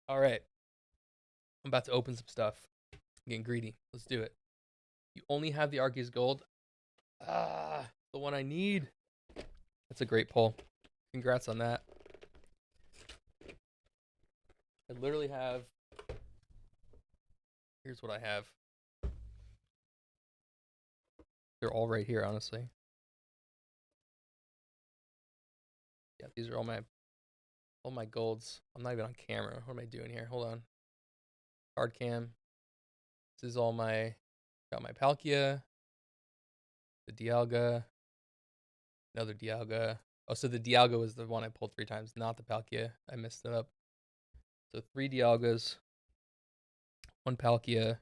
All right. I'm about to open some stuff. I'm getting greedy. Let's do it. You only have the Arceus Gold. Ah, the one I need. That's a great pull. Congrats on that. I literally have. Here's what I have. They're all right here, honestly. Yeah, these are all my golds. I'm not even on camera. What am I doing here? Hold on. Card cam. This is all my. Got my Palkia, the Dialga, another Dialga. Oh, so the Dialga was the one I pulled 3 times, not the Palkia. I messed it up. So 3 Dialgas, 1 Palkia,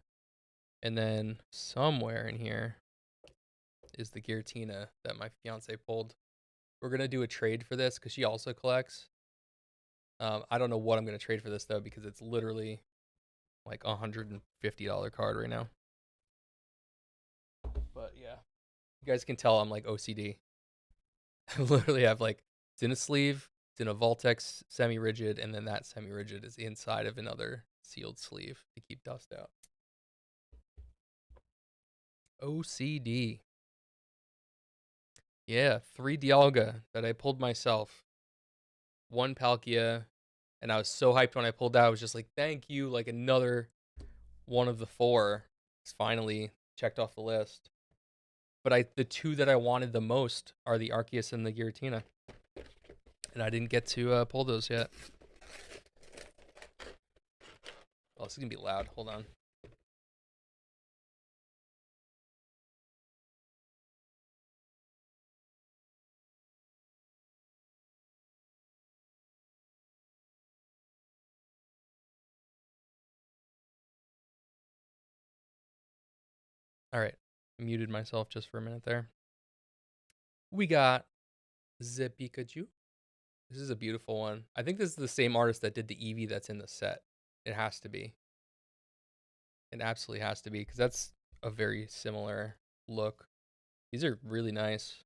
and then somewhere in here is the Giratina that my fiance pulled. We're gonna do a trade for this because she also collects. I don't know what I'm gonna trade for this though because it's literally like $150 card right now. But yeah, you guys can tell I'm like OCD. I literally have like Zenith sleeve, Zenith Voltex semi-rigid, and then that semi-rigid is inside of another sealed sleeve to keep dust out. OCD. Yeah, 3 Dialga that I pulled myself. 1 Palkia, and I was so hyped when I pulled that. I was just like, thank you, like another one of the 4 is finally checked off the list. But the 2 that I wanted the most are the Arceus and the Giratina, and I didn't get to pull those yet. Oh, this is gonna be loud. Hold on. All right, I muted myself just for a minute there. We got the Pikachu. This is a beautiful one. I think this is the same artist that did the Eevee that's in the set. It has to be. It absolutely has to be because that's a very similar look. These are really nice.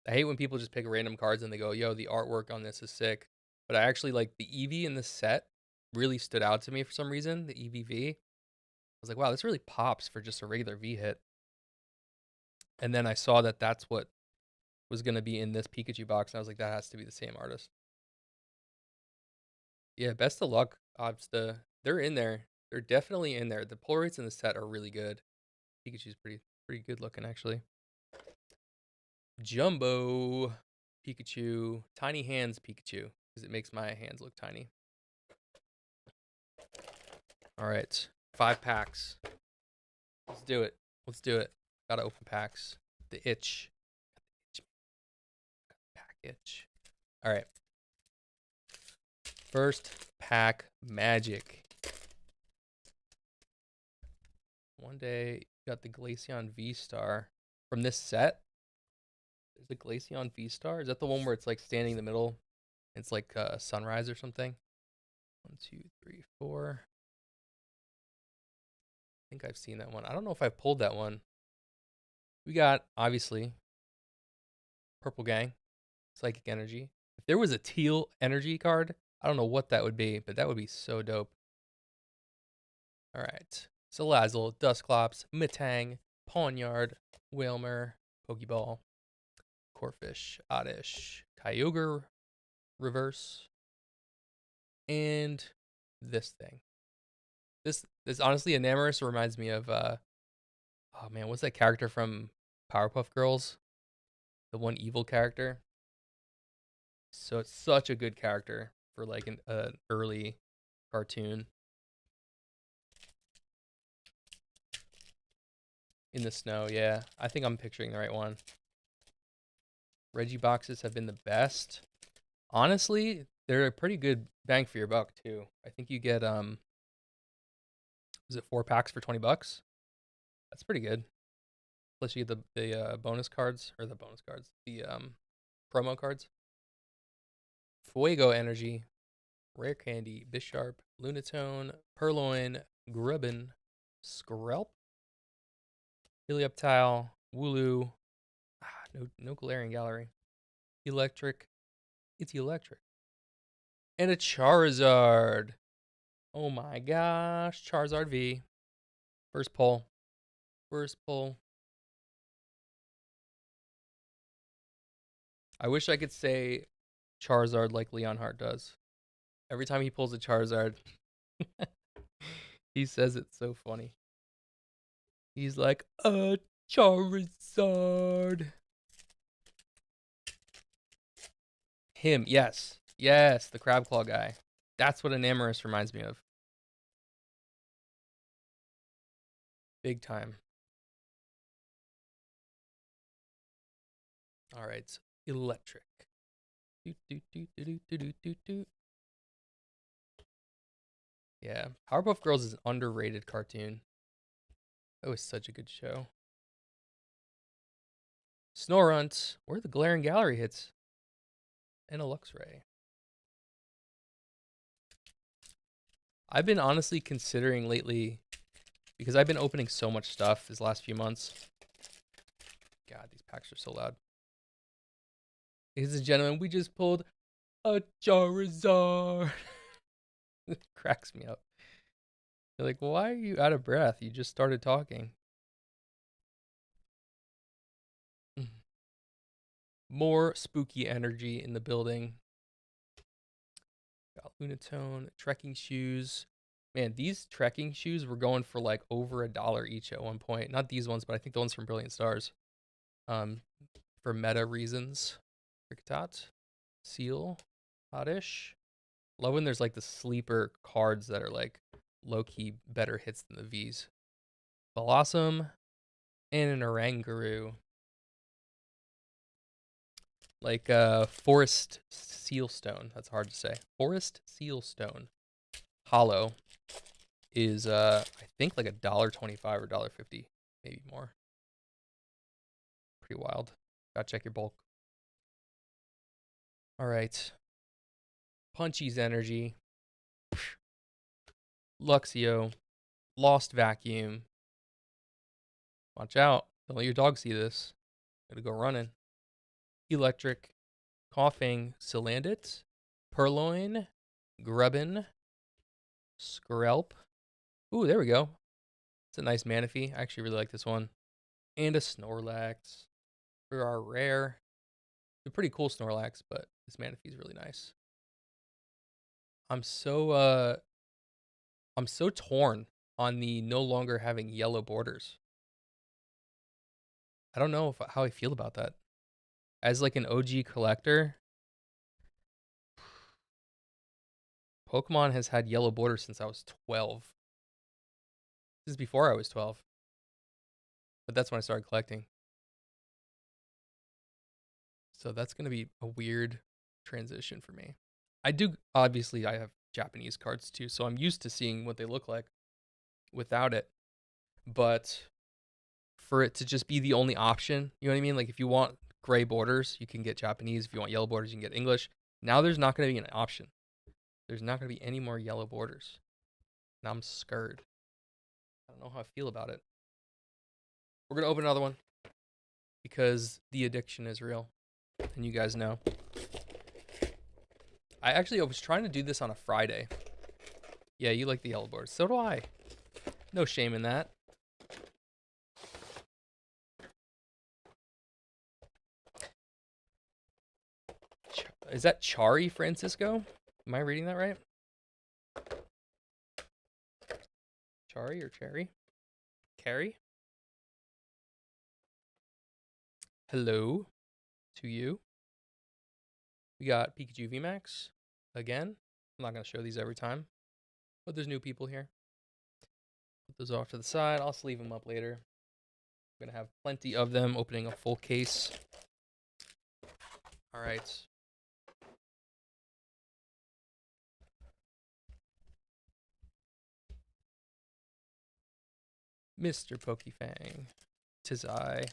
I hate when people just pick random cards and they go, yo, the artwork on this is sick. But I actually like the Eevee in this set really stood out to me for some reason, the EVV. I was like, wow, this really pops for just a regular V hit. And then I saw that that's what was going to be in this Pikachu box. And I was like, that has to be the same artist. Yeah, best of luck, Obsta. They're in there. They're definitely in there. The pull rates in the set are really good. Pikachu's pretty good looking, actually. Jumbo Pikachu. Tiny hands Pikachu. Because it makes my hands look tiny. All right. 5 packs. Let's do it. Let's do it. Gotta open packs. The itch. Pack itch. All right. First pack magic. One day, you got the Glaceon V-Star. From this set, there's a Glaceon V-Star. Is that the one where it's like standing in the middle? It's like a sunrise or something? 1, 2, 3, 4. I think I've seen that one. I don't know if I pulled that one. We got, obviously, Purple Gang, Psychic Energy. If there was a teal energy card, I don't know what that would be, but that would be so dope. All right. Salazzle, Dusclops, Metang, Pawniard, Whalmer, Pokeball, Corphish, Oddish, Kyogre Reverse, and this thing. This honestly, Enamorous reminds me of oh man, what's that character from Powerpuff Girls? The one evil character. So it's such a good character for like an early cartoon. In the snow, yeah. I think I'm picturing the right one. Reggie boxes have been the best. Honestly, they're a pretty good bang for your buck too. I think you get was it 4 packs for $20? That's pretty good. Plus you get the bonus cards or the bonus cards, the promo cards. Fuego Energy, Rare Candy, Bisharp, Lunatone, Purloin, Grubbin, Skrelp, Helioptile, Wooloo. No glaring gallery. Electric. It's electric. And a Charizard. Oh my gosh. Charizard V. First pull. First pull. I wish I could say Charizard like Leon Hart does. Every time he pulls a Charizard, he says it's so funny. He's like, a Charizard. Him, yes. Yes, the Crab Claw guy. That's what Enamorous reminds me of. Big time. All right, electric. Yeah, Powerpuff Girls is an underrated cartoon. That was such a good show. Snorunt. Where are the Glaring Gallery hits? And a Luxray. I've been honestly considering lately, because I've been opening so much stuff these last few months. God, these packs are so loud. Ladies and gentlemen, we just pulled a Charizard. It cracks me up. You're like, why are you out of breath? You just started talking. More spooky energy in the building. Got Lunatone, trekking shoes. Man, these trekking shoes were going for like over $1 each at one point. Not these ones, but I think the ones from Brilliant Stars. For meta reasons. Kricketot, Seal, Oddish. Love when there's like the sleeper cards that are like low-key better hits than the Vs. Blossom and an Oranguru. Like Forest Sealstone. That's hard to say. Forest Sealstone. Hollow is I think like $1.25 or $1.50, maybe more. Pretty wild. Gotta check your bulk. All right. Punchy's Energy. Luxio. Lost Vacuum. Watch out. Don't let your dog see this. Gotta go running. Electric. Coughing. Salandit. Purloin. Grubbin. Skrelp. Ooh, there we go. It's a nice Manaphy. I actually really like this one. And a Snorlax. For our rare. It's a pretty cool Snorlax, but this Manaphy is really nice. I'm so torn on the no longer having yellow borders. I don't know how I feel about that. As like an OG collector, Pokemon has had yellow borders since I was 12. This is before I was 12. But that's when I started collecting. So that's going to be a weird transition for me. Obviously, I have Japanese cards too, so I'm used to seeing what they look like without it. But for it to just be the only option, you know what I mean? Like if you want gray borders, you can get Japanese. If you want yellow borders, you can get English. Now there's not going to be an option. There's not going to be any more yellow borders. And I'm scared. I don't know how I feel about it. We're going to open another one because the addiction is real. And you guys know. I was trying to do this on a Friday. Yeah, you like the yellow borders. So do I. No shame in that. Is that Chari Francisco? Am I reading that right? Chari or Cherry? Carrie? Hello to you. We got Pikachu Vmax again. I'm not going to show these every time, but there's new people here. Put those off to the side. I'll sleeve them up later. I'm going to have plenty of them, opening a full case. All right. Mr. PokeFang. 'Tis I.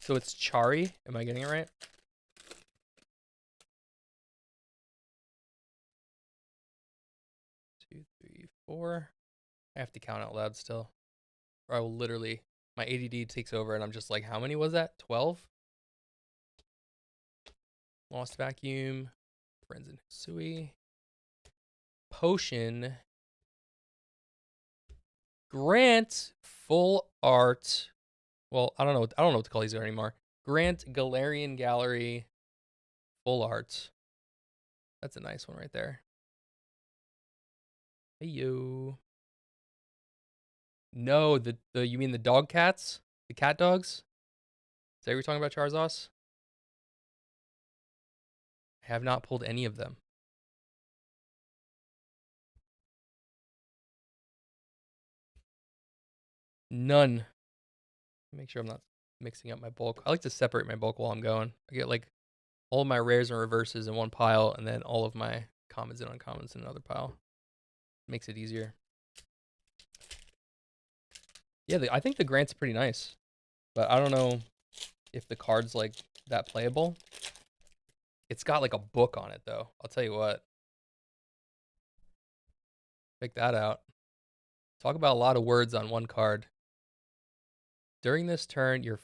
So it's Chari. Am I getting it right? Two, three, four. I have to count out loud still. Or I will literally, my ADD takes over and I'm just like, how many was that? 12? Lost Vacuum. Friends and Sui. Potion. Grant full art. Well, I don't know what to call these anymore. Grant Galarian Gallery full art. That's a nice one right there. Hey yo. No, the you mean the dog cats? The cat dogs? Is that what you're talking about, Charizos? I have not pulled any of them. None. Make sure I'm not mixing up my bulk. I like to separate my bulk while I'm going. I get like all of my rares and reverses in one pile, and then all of my commons and uncommons in another pile. Makes it easier. Yeah, I think the Grant's pretty nice, but I don't know if the card's like that playable. It's got like a book on it though. I'll tell you what. Check that out. Talk about a lot of words on one card. During this turn, your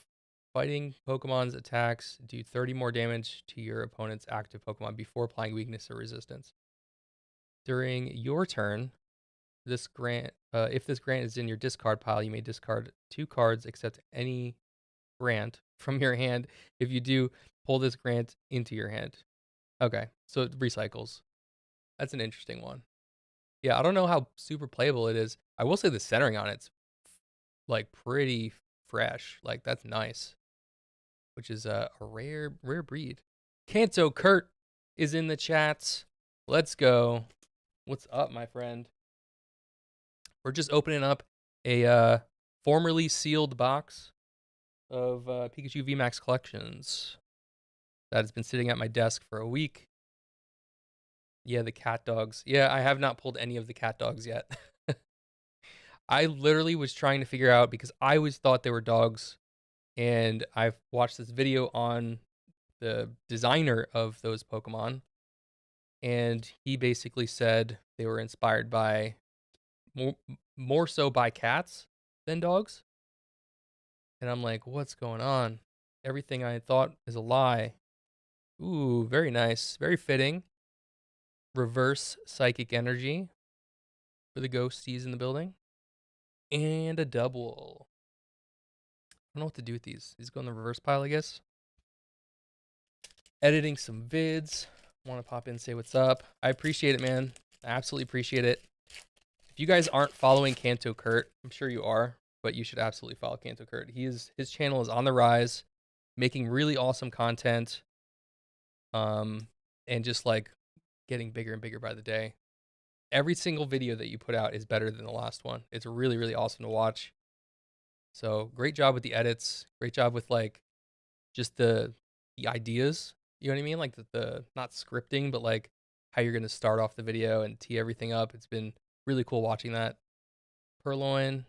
fighting Pokemon's attacks do 30 more damage to your opponent's active Pokemon before applying weakness or resistance. During your turn, this Grant, if this Grant is in your discard pile, you may discard 2 cards except any Grant from your hand. If you do, pull this Grant into your hand. Okay, so it recycles. That's an interesting one. Yeah, I don't know how super playable it is. I will say the centering on it's like pretty fresh. Like that's nice, which is a rare breed. Kanto Kurt is in the chats. Let's go. What's up, my friend? We're just opening up a formerly sealed box of Pikachu Vmax collections that has been sitting at my desk for a week. Yeah, the cat dogs. Yeah, I have not pulled any of the cat dogs yet. I literally was trying to figure out because I always thought they were dogs, and I've watched this video on the designer of those Pokemon, and he basically said they were inspired by more so by cats than dogs. And I'm like, what's going on? Everything I thought is a lie. Ooh, very nice. Very fitting. Reverse psychic energy for the ghosties in the building. And a double. I don't know what to do with these. These go in the reverse pile, I guess. Editing some vids. Want to pop in and say what's up. I appreciate it, man. I absolutely appreciate it. If you guys aren't following Kanto Kurt, I'm sure you are, but you should absolutely follow Kanto Kurt. His channel is on the rise, making really awesome content. And just like getting bigger and bigger by the day. Every single video that you put out is better than the last one. It's really, really awesome to watch. So great job with the edits. Great job with like just the ideas. You know what I mean? Like the not scripting, but like how you're gonna start off the video and tee everything up. It's been really cool watching that. Purloin,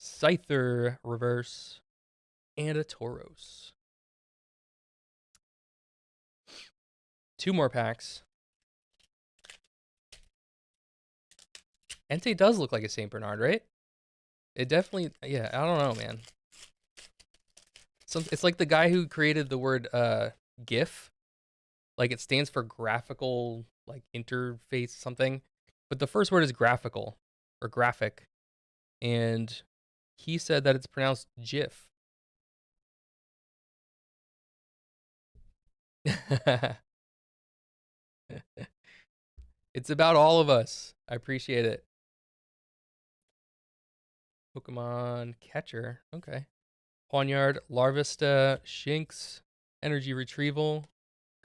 Scyther reverse, and a Tauros. 2 more packs. Entei does look like a St. Bernard, right? It definitely, yeah, I don't know, man. It's like the guy who created the word GIF. Like it stands for graphical, like interface something. But the first word is graphical or graphic. And he said that it's pronounced GIF. It's about all of us. I appreciate it. Pokemon Catcher. Okay. Pawniard, Larvesta, Shinx, Energy Retrieval,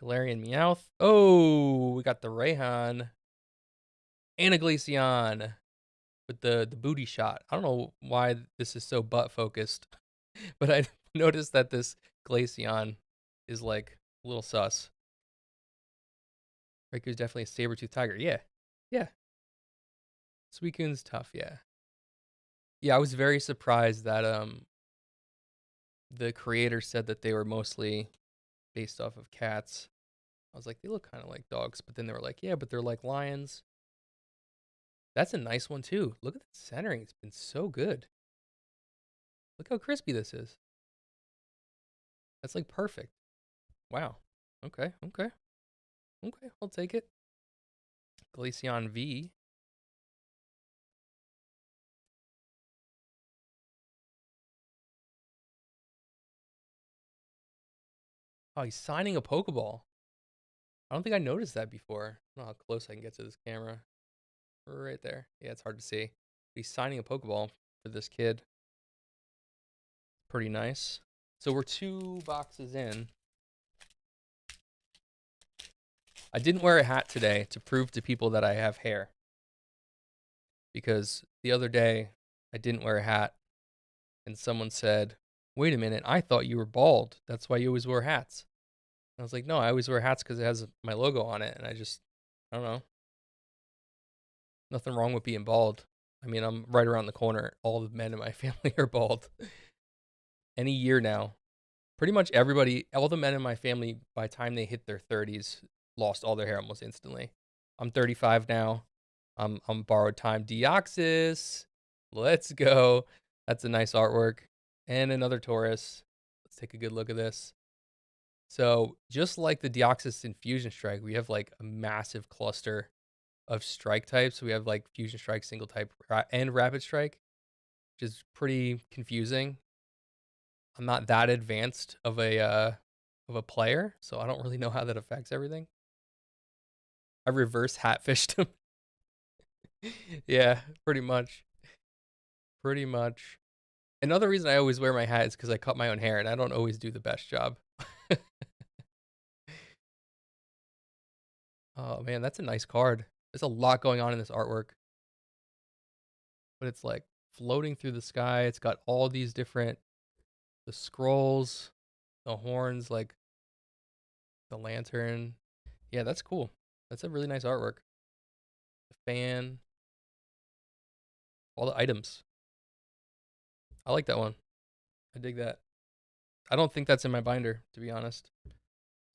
Galarian Meowth. Oh, we got the Rayhan. And a Glaceon with the booty shot. I don't know why this is so butt focused, but I noticed that this Glaceon is like a little sus. Raiku's definitely a saber-toothed tiger. Yeah. Yeah. Suicune's tough, yeah. Yeah, I was very surprised that the creator said that they were mostly based off of cats. I was like, they look kind of like dogs, but then they were like, yeah, but they're like lions. That's a nice one too. Look at the centering. It's been so good. Look how crispy this is. That's like perfect. Wow. Okay, okay. Okay, I'll take it. Glaceon V. Oh, he's signing a Pokeball. I don't think I noticed that before. I don't know how close I can get to this camera. Right there. Yeah, it's hard to see. He's signing a Pokeball for this kid. Pretty nice. So we're 2 boxes in. I didn't wear a hat today to prove to people that I have hair. Because the other day, I didn't wear a hat. And someone said, wait a minute, I thought you were bald. That's why you always wear hats. And I was like, no, I always wear hats because it has my logo on it. And I don't know. Nothing wrong with being bald. I mean, I'm right around the corner. All the men in my family are bald. Any year now. Pretty much everybody, all the men in my family, by the time they hit their 30s, lost all their hair almost instantly. I'm 35 now. I'm borrowed time. Deoxys. Let's go. That's a nice artwork. And another Taurus. Let's take a good look at this. So just like the Deoxys and Fusion Strike, we have like a massive cluster of strike types. We have like Fusion Strike, Single Type, and Rapid Strike, which is pretty confusing. I'm not that advanced of a player, so I don't really know how that affects everything. I reverse hatfished him. Yeah, pretty much. Pretty much. Another reason I always wear my hat is because I cut my own hair, and I don't always do the best job. Oh man, that's a nice card. There's a lot going on in this artwork. But it's like floating through the sky. It's got all these different, the scrolls, the horns, like the lantern. Yeah, that's cool. That's a really nice artwork. The fan, all the items. I like that one. I dig that. I don't think that's in my binder, to be honest. That's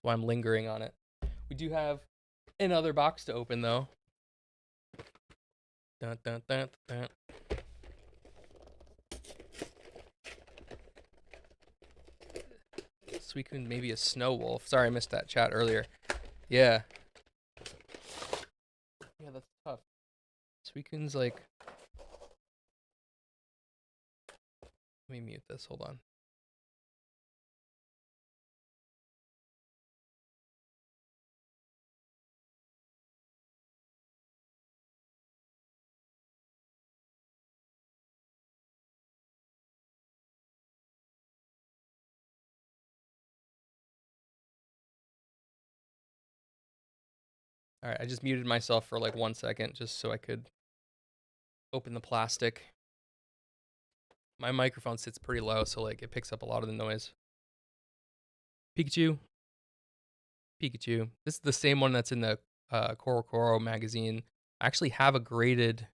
why I'm lingering on it. We do have another box to open, though. Dun, dun, dun, dun. Suicune, maybe a snow wolf. Sorry, I missed that chat earlier. Yeah. Yeah, that's tough. Suicune's like... Let me mute this. Hold on. All right, I just muted myself for like 1 second just so I could open the plastic. My microphone sits pretty low, so like it picks up a lot of the noise. Pikachu. Pikachu. This is the same one that's in the Coro magazine. I actually have a graded...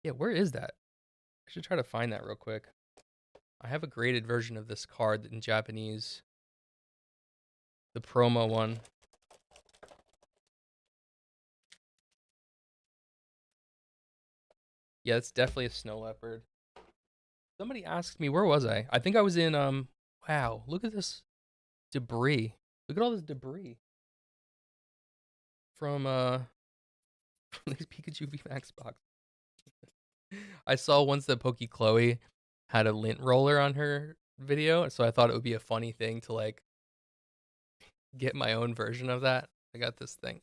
Yeah, where is that? I should try to find that real quick. I have a graded version of this card in Japanese. The promo one. Yeah, it's definitely a snow leopard. Somebody asked me, where was I? I think I was in, wow, look at this debris. Look at all this debris. From these Pikachu Vmax box. I saw once that Poke Chloe had a lint roller on her video, so I thought it would be a funny thing to like get my own version of that. I got this thing.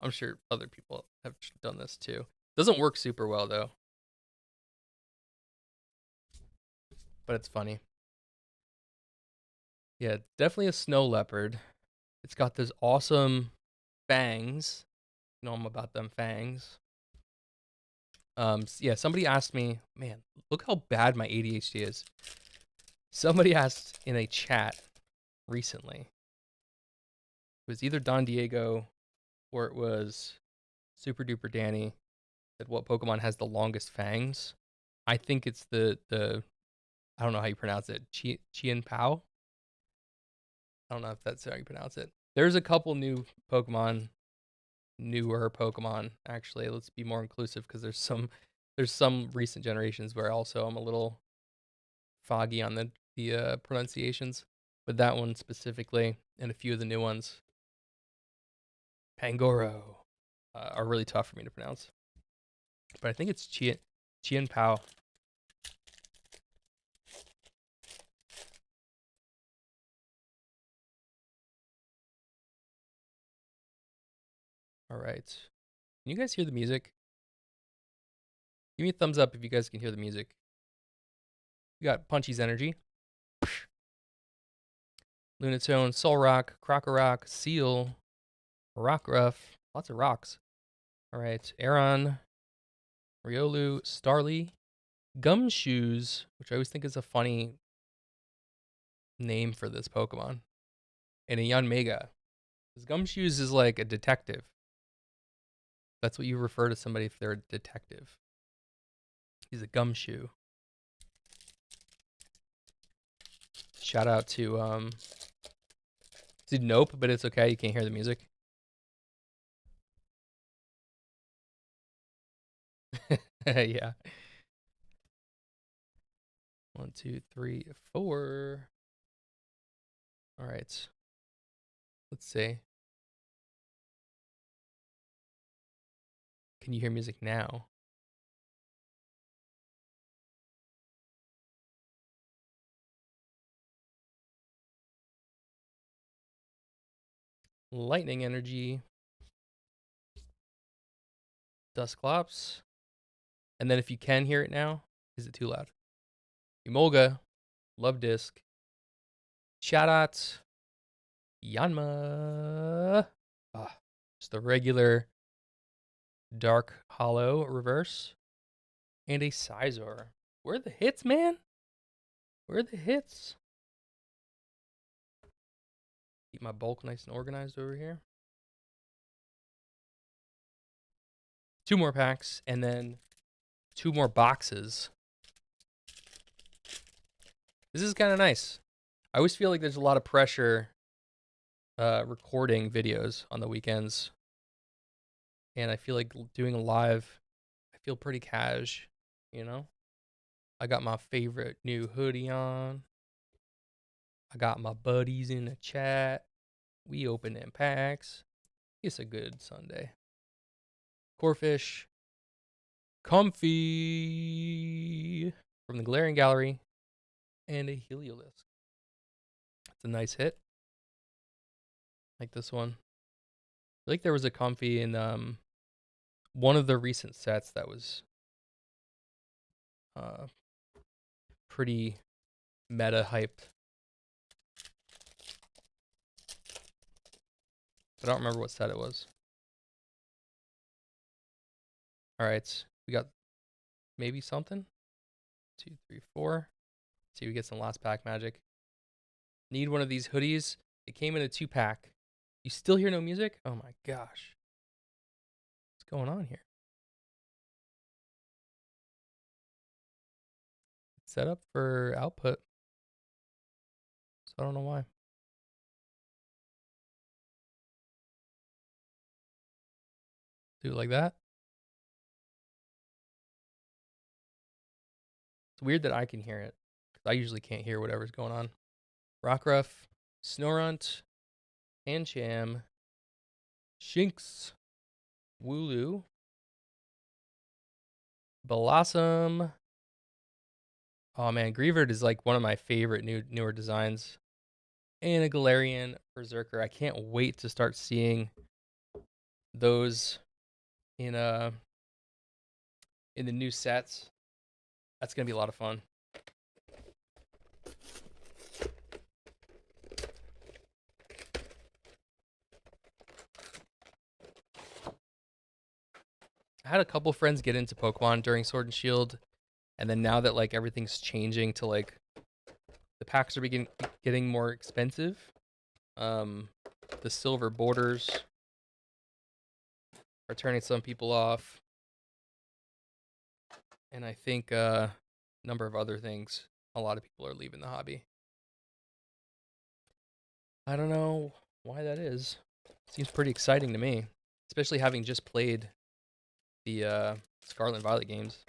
I'm sure other people have done this too. Doesn't work super well though. But it's funny. Yeah, definitely a snow leopard. It's got those awesome fangs. You know I'm about them fangs. Yeah, somebody asked me, man, look how bad my ADHD is. Somebody asked in a chat recently. It was either Don Diego or it was Super Duper Danny that what Pokemon has the longest fangs. I think it's the I don't know how you pronounce it. Chien Pao. I don't know if that's how you pronounce it. There's a couple new Pokemon, newer Pokemon actually. Let's be more inclusive because there's some recent generations where also I'm a little foggy on the pronunciations, but that one specifically and a few of the new ones. Pangoro are really tough for me to pronounce. But I think it's Chien Pao. All right. Can you guys hear the music? Give me a thumbs up if you guys can hear the music. We got Punchy's Energy, Lunatone, Solrock, Krokorok, Seal, Rockruff. Lots of rocks. All right. Aeron, Riolu, Starly, Gumshoes, which I always think is a funny name for this Pokemon, and a Yanmega. Because Gumshoes is like a detective. That's what you refer to somebody if they're a detective. He's a gumshoe. Shout out to Nope, but it's okay. You can't hear the music. Yeah. 1, 2, 3, 4. All right. Let's see. Can you hear music now? Lightning Energy, Dusclops, and then if you can hear it now, is it too loud? Emolga, Love Disc, Chatot, Yanma, just a regular Dark Hollow reverse, and a Scizor. Where are the hits, man? Where are the hits? Keep my bulk nice and organized over here. 2 more packs, and then 2 more boxes. This is kind of nice. I always feel like there's a lot of pressure recording videos on the weekends. And I feel like doing a live, I feel pretty cash, you know? I got my favorite new hoodie on. I got my buddies in the chat. We opening packs. It's a good Sunday. Corfish. Comfy from the Galarian Gallery. And a Heliolisk. It's a nice hit. Like this one. I feel like there was a Comfy in one of the recent sets that was pretty meta hyped. I don't remember what set it was. All right, we got maybe something. 2, 3, 4. Let's see, we get some last pack magic. Need one of these hoodies. It came in a 2-pack. You still hear no music? Oh my gosh. What's going on here? It's set up for output. So I don't know why. Do it like that. It's weird that I can hear it. I usually can't hear whatever's going on. Rockruff, Snorunt, Pancham, Shinx, Wooloo, Blossom. Oh man, Greavard is like one of my favorite newer designs. And a Galarian Berserker. I can't wait to start seeing those in the new sets. That's gonna be a lot of fun. I had a couple friends get into Pokemon during Sword and Shield, and then now that like everything's changing to like the packs are getting more expensive, the silver borders are turning some people off, and I think a number of other things. A lot of people are leaving the hobby. I don't know why that is. Seems pretty exciting to me, especially having just played the Scarlet and Violet games.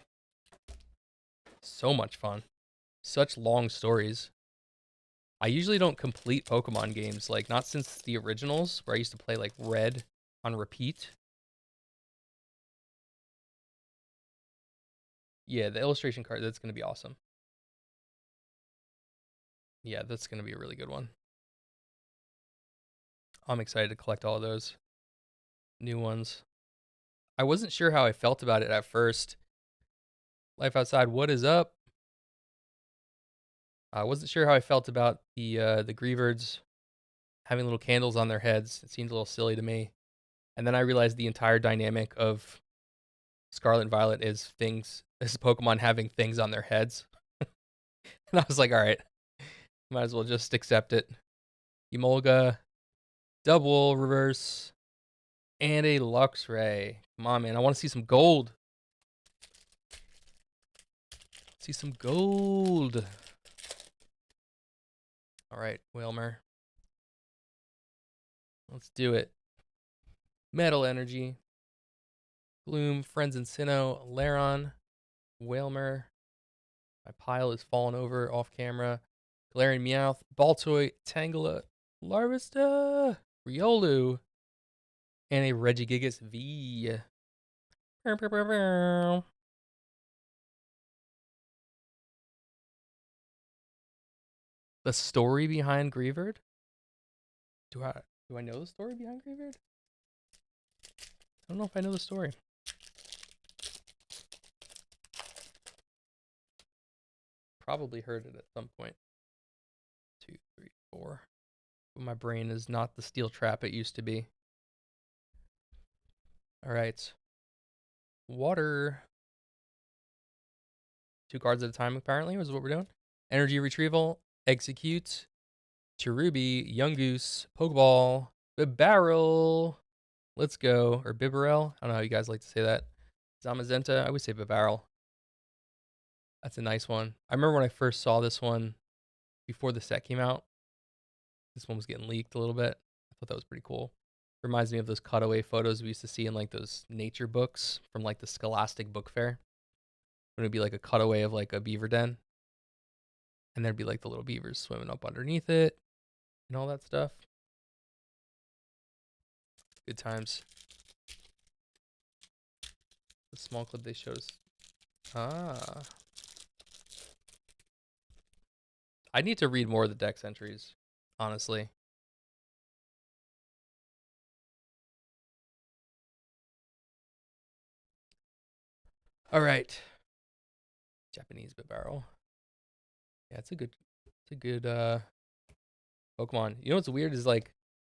So much fun. Such long stories. I usually don't complete Pokemon games, like not since the originals, where I used to play like Red on repeat. Yeah, the illustration card, that's going to be awesome. Yeah, that's going to be a really good one. I'm excited to collect all of those new ones. I wasn't sure how I felt about it at first. Life Outside, what is up? I wasn't sure how I felt about the Greavards having little candles on their heads. It seemed a little silly to me. And then I realized the entire dynamic of Scarlet and Violet is Pokemon having things on their heads. And I was like, all right, might as well just accept it. Emolga, double reverse, and a Luxray. Come on, man. I want to see some gold. See some gold. All right, Whalmer. Let's do it. Metal Energy. Gloom, Friends and Sinnoh, Laron, Whalmer. My pile is falling over off camera. Galarian Meowth, Baltoy, Tangela, Larvesta, Riolu, and a Regigigas V. The story behind Greavard? Do I know the story behind Greavard? I don't know if I know the story. Probably heard it at some point. 2, 3, 4. But my brain is not the steel trap it used to be. All right. Water. 2 cards at a time, apparently, is what we're doing. Energy Retrieval, Execute, Cherubi, Yungoos, Pokeball, Bibarel. Let's go. Or Bibarel. I don't know how you guys like to say that. Zamazenta. I would say Bibarel. That's a nice one. I remember when I first saw this one before the set came out. This one was getting leaked a little bit. I thought that was pretty cool. Reminds me of those cutaway photos we used to see in like those nature books from like the Scholastic Book Fair. It would be like a cutaway of like a beaver den. And there'd be like the little beavers swimming up underneath it and all that stuff. Good times. The small clip they showed us. Ah. I need to read more of the Dex entries, honestly. All right. Japanese Bibarel. Yeah, it's a good Pokemon. You know what's weird is like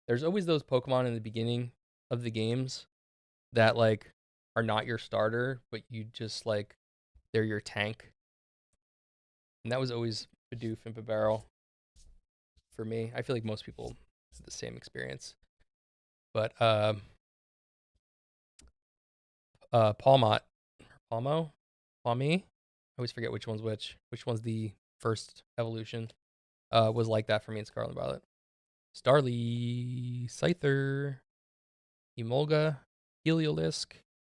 there's always those Pokemon in the beginning of the games that like are not your starter, but you just like they're your tank. And that was always Bidoof and Bibarel for me. I feel like most people have the same experience. But Palmot, Palmo, Palmy. I always forget which one's which. Which one's the first evolution? Was like that for me in Scarlet and Violet. Starly, Scyther, Emolga, Heliolisk,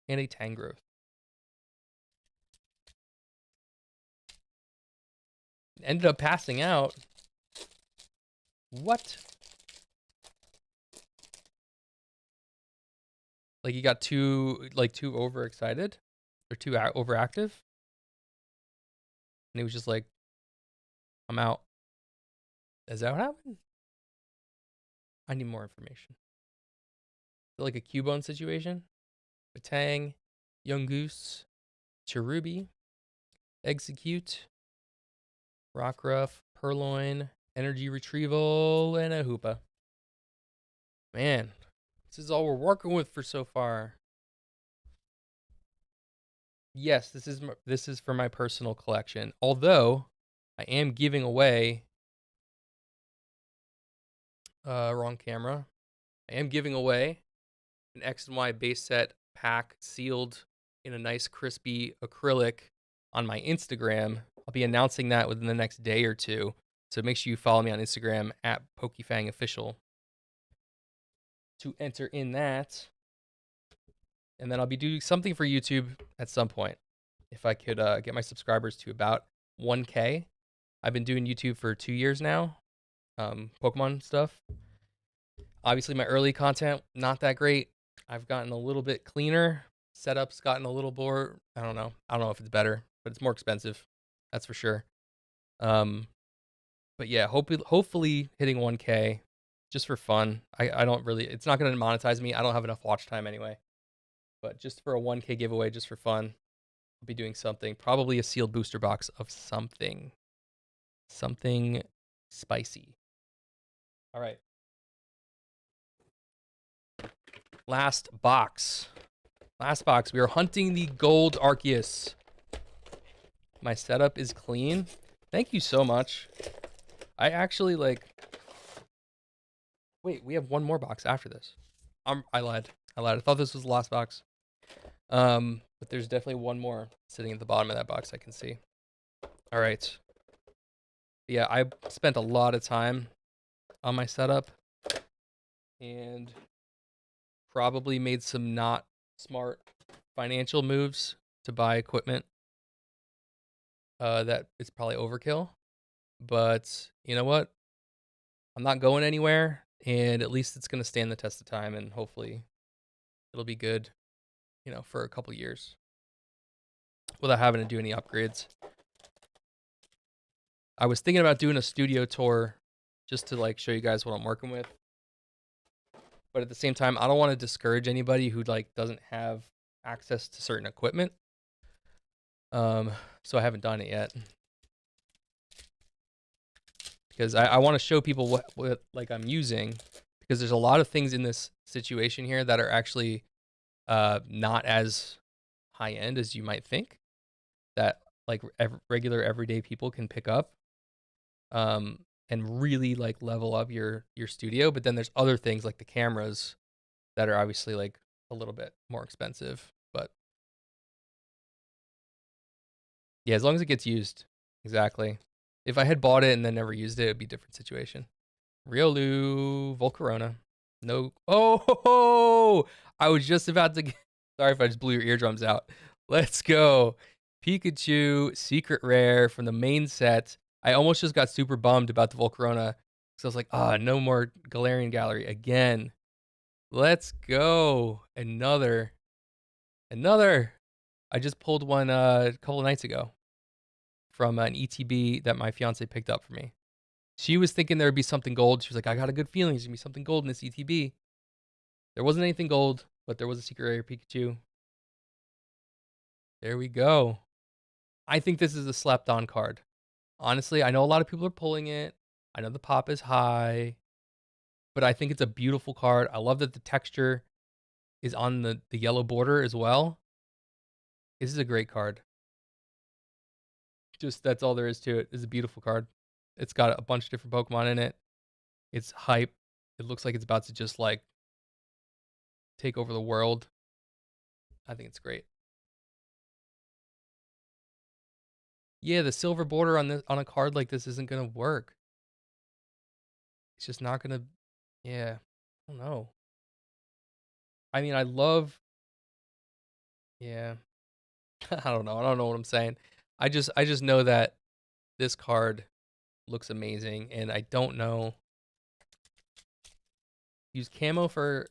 and a Tangrowth. Ended up passing out. What? Like he got too overexcited or too overactive, and he was just like, "I'm out." Is that what happened? I need more information. Like a Cubone situation? Batang, Yungoos, Cherubi, Execute, Rockruff, Purloin, Energy Retrieval, and a Hoopa. Man, this is all we're working with for so far. Yes, this is for my personal collection. Although I am giving away wrong camera. I am giving away an X and Y base set pack sealed in a nice crispy acrylic on my Instagram. I'll be announcing that within the next day or two. So make sure you follow me on Instagram at PokeFang Official to enter in that. And then I'll be doing something for YouTube at some point. If I could get my subscribers to about 1K. I've been doing YouTube for 2 years now. Pokemon stuff. Obviously, my early content, not that great. I've gotten a little bit cleaner. Setup's gotten a little more. I don't know. I don't know if it's better, but it's more expensive. That's for sure. Um, but yeah, hopefully hitting 1K just for fun. I don't really. It's not going to monetize me. I don't have enough watch time anyway. But just for a 1K giveaway, just for fun, I'll be doing something. Probably a sealed booster box of something. Something spicy. All right. Last box. Last box. We are hunting the gold Arceus. My setup is clean. Thank you so much. I actually like. Wait, we have one more box after this. I lied. I thought this was the last box. But there's definitely one more sitting at the bottom of that box I can see. All right. Yeah, I spent a lot of time on my setup and probably made some not smart financial moves to buy equipment that is probably overkill. But you know what? I'm not going anywhere, and at least it's going to stand the test of time, and hopefully it'll be good, for a couple years without having to do any upgrades. I was thinking about doing a studio tour just to like show you guys what I'm working with. But at the same time, I don't want to discourage anybody who like doesn't have access to certain equipment. So I haven't done it yet. Because I want to show people what like I'm using, because there's a lot of things in this situation here that are actually not as high end as you might think, that like regular everyday people can pick up and really like level up your studio. But then there's other things like the cameras that are obviously like a little bit more expensive. But yeah, as long as it gets used. Exactly. If I had bought it and then never used it, it'd be a different situation. Riolu, Volcarona. No. Oh, ho, ho! I was just about to get... Sorry if I just blew your eardrums out. Let's go. Pikachu, secret rare from the main set. I almost just got super bummed about the Volcarona. So I was like, no more Galarian Gallery again. Let's go. Another. I just pulled one a couple of nights ago from an ETB that my fiance picked up for me. She was thinking there would be something gold. She was like, I got a good feeling there's going to be something gold in this ETB. There wasn't anything gold, but there was a secret rare Pikachu. There we go. I think this is a slept on card. Honestly, I know a lot of people are pulling it. I know the pop is high, but I think it's a beautiful card. I love that the texture is on the yellow border as well. This is a great card. Just that's all there is to it. It's a beautiful card. It's got a bunch of different Pokemon in it. It's hype. It looks like it's about to just like take over the world. I think it's great. Yeah, the silver border on a card like this isn't gonna work. It's just not gonna. Yeah, I don't know. I mean, I love. Yeah, I don't know. I don't know what I'm saying. I just know that this card looks amazing, and I don't know. Use camo for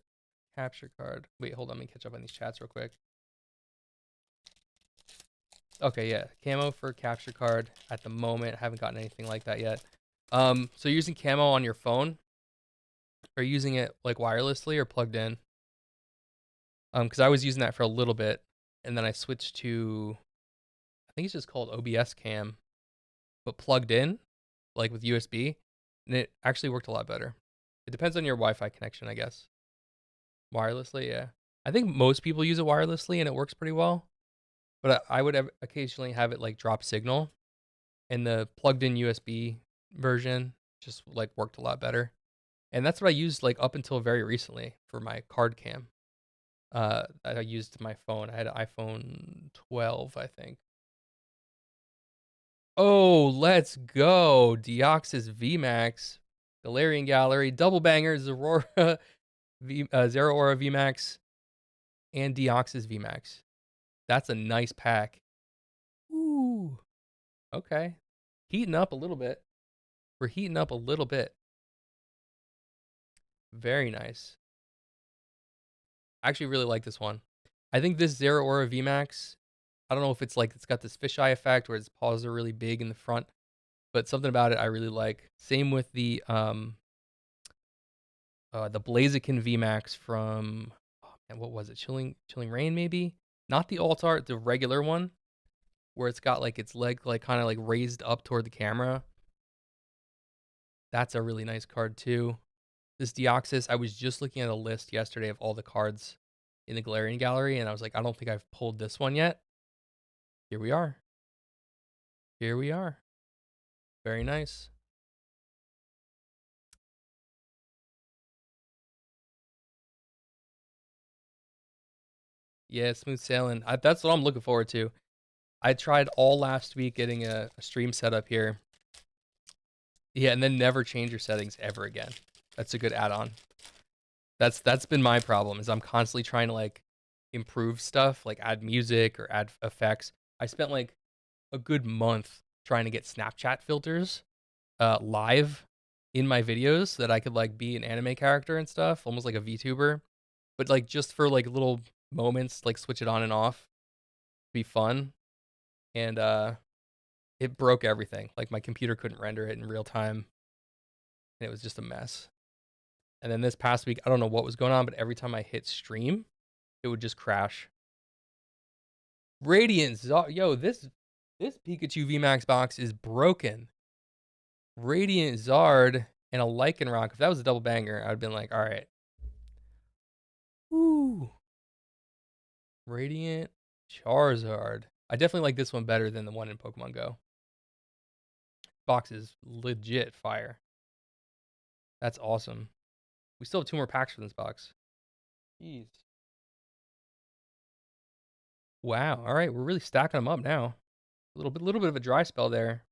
capture card. Wait, hold on. Let me catch up on these chats real quick. Okay, yeah, camo for capture card at the moment. I haven't gotten anything like that yet. So you're using camo on your phone? Are you using it like wirelessly or plugged in? Because I was using that for a little bit, and then I switched to, I think it's just called OBS cam, but plugged in, like with USB, and it actually worked a lot better. It depends on your Wi-Fi connection, I guess. Wirelessly, yeah. I think most people use it wirelessly, and it works pretty well. But I would occasionally have it like drop signal, and the plugged-in USB version just like worked a lot better. And that's what I used like up until very recently for my card cam. I used my phone. I had an iPhone 12, I think. Oh, let's go. Deoxys Vmax, Galarian Gallery, Double Banger, Zeraora, Zeraora Vmax, and Deoxys Vmax. That's a nice pack. Ooh. Okay. Heating up a little bit. We're heating up a little bit. Very nice. I actually really like this one. I think this Zeraora VMAX, I don't know if it's like it's got this fisheye effect where its paws are really big in the front, but something about it I really like. Same with the Blaziken VMAX from, oh man, what was it? Chilling Rain maybe? Not the alt art, the regular one where it's got like its leg like kind of like raised up toward the camera. That's a really nice card too. This Deoxys, I was just looking at a list yesterday of all the cards in the Galarian Gallery, and I was like, I don't think I've pulled this one yet. Here we are. Here we are. Very nice. Yeah, smooth sailing. That's what I'm looking forward to. I tried all last week getting a stream set up here. Yeah, and then never change your settings ever again. That's a good add-on. That's been my problem is I'm constantly trying to like improve stuff, like add music or add effects. I spent like a good month trying to get Snapchat filters live in my videos so that I could like be an anime character and stuff, almost like a VTuber. But like just for like little moments, like switch it on and off, be fun. And it broke everything. Like my computer couldn't render it in real time, and it was just a mess. And then this past week, I don't know what was going on, but every time I hit stream, it would just crash. Radiant yo, this Pikachu VMAX box is broken. Radiant Zard and a Lycanroc. If that was a double banger, I'd been like, all right. Ooh. Radiant Charizard. I definitely like this one better than the one in Pokemon Go. Box is legit fire. That's awesome. We still have 2 more packs for this box. Jeez. Wow. All right, we're really stacking them up now. A little bit of a dry spell there,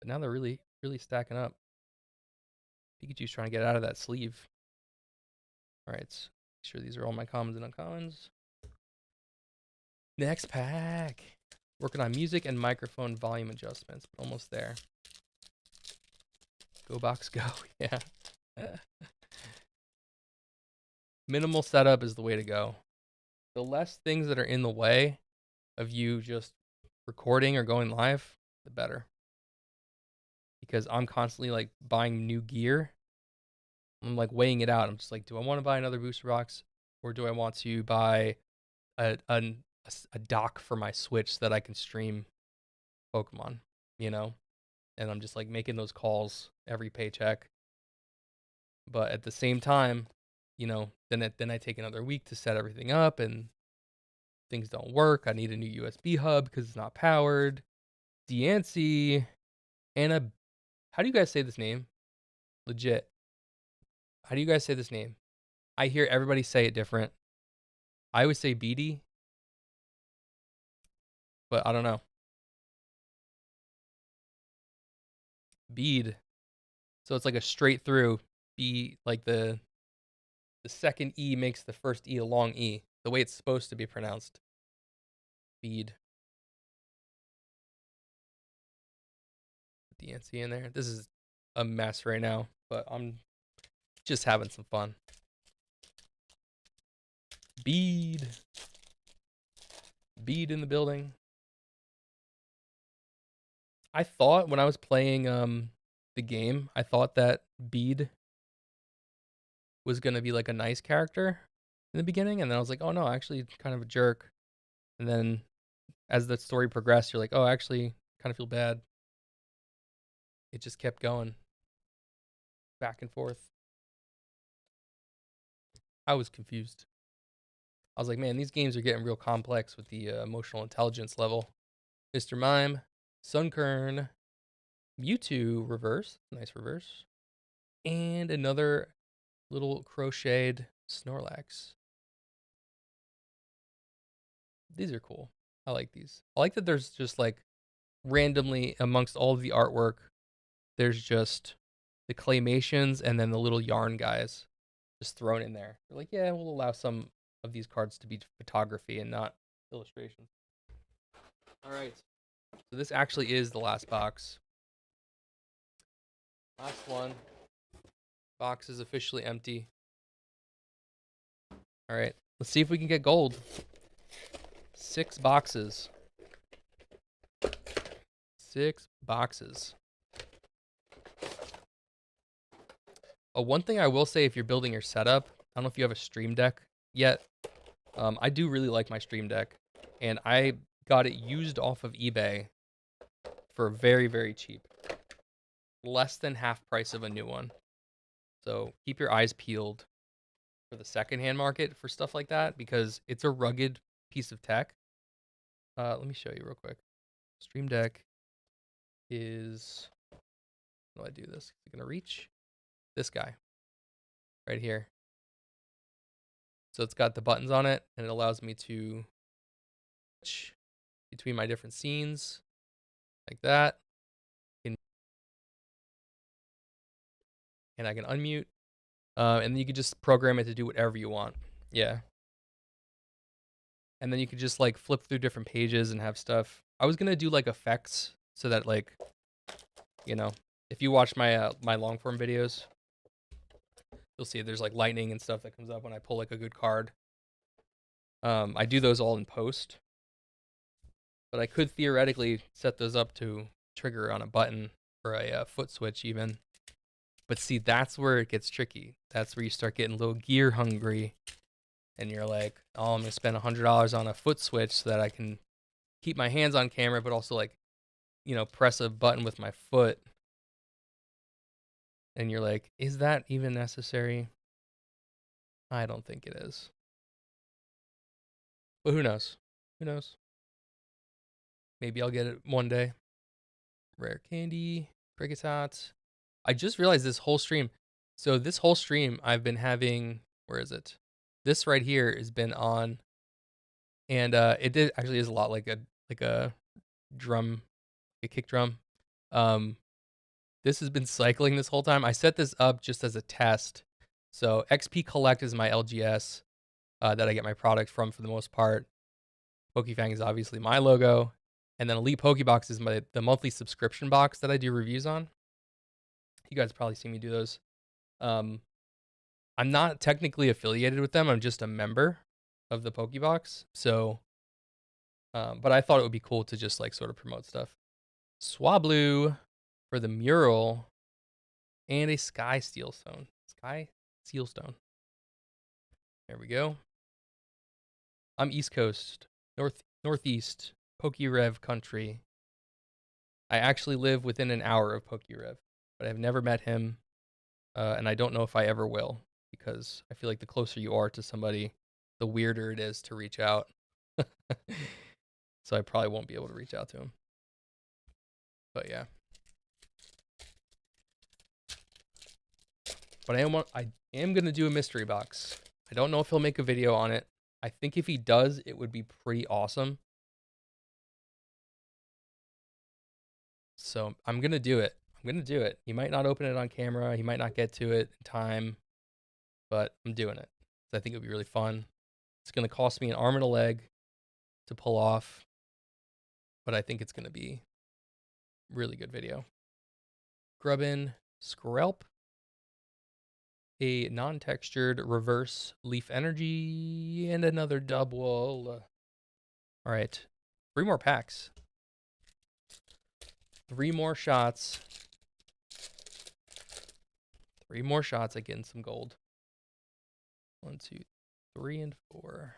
but now they're really stacking up. Pikachu's trying to get out of that sleeve. All right, make sure these are all my commons and uncommons. Next pack. Working on music and microphone volume adjustments. Almost there. Go box go. Yeah. Minimal setup is the way to go. The less things that are in the way of you just recording or going live, the better. Because I'm constantly like buying new gear. I'm like weighing it out. I'm just like, do I want to buy another booster box, or do I want to buy a dock for my Switch so that I can stream Pokemon, you know? And I'm just like making those calls every paycheck. But at the same time, you know, then I take another week to set everything up and things don't work. I need a new USB hub because it's not powered. Deancey and a, how do you guys say this name? Legit. How do you guys say this name? I hear everybody say it different. I always say Beady, but I don't know. Bead. So it's like a straight through B, like the second E makes the first E a long E, the way it's supposed to be pronounced. Bead. Put the NC in there. This is a mess right now, but I'm just having some fun. Bead. Bead in the building. I thought when I was playing the game, I thought that Bead was gonna be like a nice character in the beginning, and then I was like, oh no, actually kind of a jerk. And then as the story progressed, you're like, oh, actually kind of feel bad. It just kept going back and forth. I was confused. I was like, man, these games are getting real complex with the emotional intelligence level. Mr. Mime, Sunkern, Mewtwo reverse, nice reverse, and another little crocheted Snorlax. These are cool. I like these. I like that there's just like randomly amongst all of the artwork, there's just the claymations and then the little yarn guys just thrown in there. They're like, yeah, we'll allow some of these cards to be photography and not illustration. All right. So this actually is the last box. Last one. Box is officially empty. All right, let's see if we can get gold. 6 boxes. 6 boxes. One thing I will say, if you're building your setup, I don't know if you have a Stream Deck yet. I do really like my Stream Deck, and I got it used off of eBay for very, very cheap. Less than half price of a new one. So keep your eyes peeled for the secondhand market for stuff like that, because it's a rugged piece of tech. Let me show you real quick. Stream Deck is, how do I do this? Is it gonna reach? This guy right here. So it's got the buttons on it, and it allows me to switch between my different scenes like that. And I can unmute. And then you can just program it to do whatever you want. Yeah. And then you could just like flip through different pages and have stuff. I was gonna do like effects so that, like, you know, if you watch my my long form videos, you'll see there's like lightning and stuff that comes up when I pull like a good card. I do those all in post, but I could theoretically set those up to trigger on a button or a foot switch even. But see, that's where it gets tricky. That's where you start getting a little gear hungry, and you're like, oh, I'm gonna spend $100 on a foot switch so that I can keep my hands on camera, but also, like, you know, press a button with my foot. And you're like, is that even necessary? I don't think it is. But who knows? Who knows? Maybe I'll get it one day. Rare candy, cricket's hot. I just realized this whole stream. So this whole stream I've been having, where is it? This right here has been on, and it actually is a lot like a drum, a kick drum. This has been cycling this whole time. I set this up just as a test. So XP Collect is my LGS that I get my product from for the most part. PokeFang is obviously my logo. And then Elite Pokebox is the monthly subscription box that I do reviews on. You guys probably see me do those. I'm not technically affiliated with them. I'm just a member of the Pokebox. So, but I thought it would be cool to just like sort of promote stuff. Swablu for the mural, and a Sky Steelstone. Sky Sealstone. There we go. I'm East Coast, Northeast, PokeRev country. I actually live within an hour of PokeRev, but I've never met him, and I don't know if I ever will, because I feel like the closer you are to somebody, the weirder it is to reach out. So I probably won't be able to reach out to him. But yeah. But I am gonna do a mystery box. I don't know if he'll make a video on it. I think if he does, it would be pretty awesome. So I'm gonna do it. I'm gonna do it. He might not open it on camera. He might not get to it in time, but I'm doing it. I think it would be really fun. It's gonna cost me an arm and a leg to pull off, but I think it's gonna be a really good video. Grubbin, Skrelp, a non-textured reverse leaf energy, and another double. All right, 3 more packs. 3 more shots. 3 more shots at getting some gold. 1, 2, 3, and 4.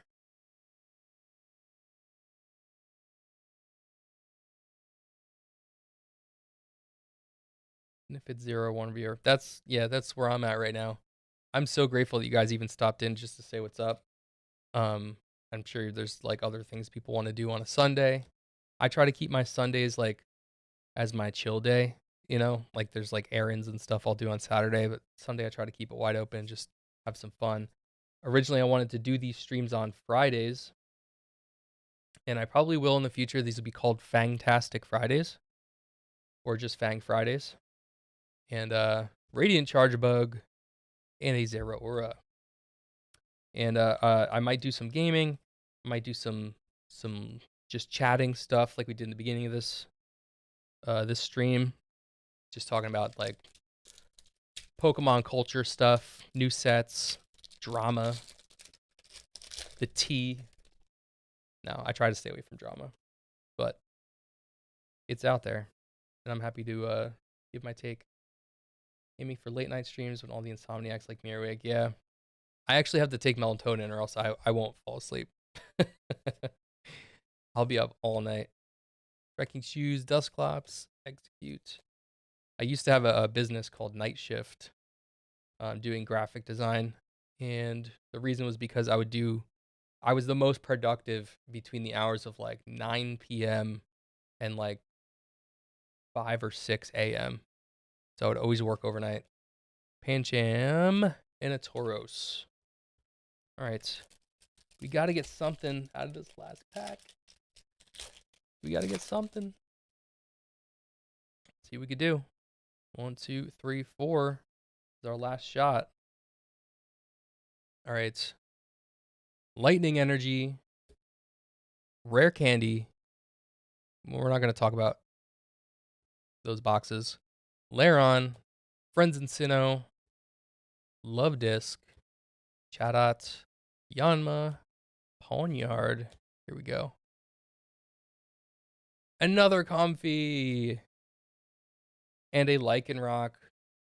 And if it's 0-1 viewer, that's where I'm at right now. I'm so grateful that you guys even stopped in just to say what's up. I'm sure there's like other things people want to do on a Sunday. I try to keep my Sundays like as my chill day, you know, like there's like errands and stuff I'll do on Saturday, but Sunday I try to keep it wide open, just have some fun. Originally I wanted to do these streams on Fridays, and I probably will in the future. These will be called Fangtastic Fridays, or just Fang Fridays. And Radiant Charge Bug, and a Zeraora. And I might do some gaming. I might do some just chatting stuff like we did in the beginning of this stream. Just talking about like Pokemon culture stuff, new sets, drama. the tea. No, I try to stay away from drama, but it's out there, and I'm happy to give my take. Aiming for late night streams when all the insomniacs like me are awake. Yeah, I actually have to take melatonin, or else I won't fall asleep. I'll be up all night. Trekking shoes, Dustclops, execute. I used to have a business called Night Shift, doing graphic design, and the reason was because I was the most productive between the hours of like 9 p.m. and like 5 or 6 a.m. So I would always work overnight. Pancham and a Tauros. All right. We got to get something out of this last pack. We got to get something. See what we could do. 1, 2, 3, 4 is our last shot. All right. Lightning energy. Rare candy. We're not going to talk about those boxes. Laron. Friends and Sinnoh. Love Disc. Chatot. Yanma. Pawnyard. Here we go. Another Comfy. And a Lycanroc.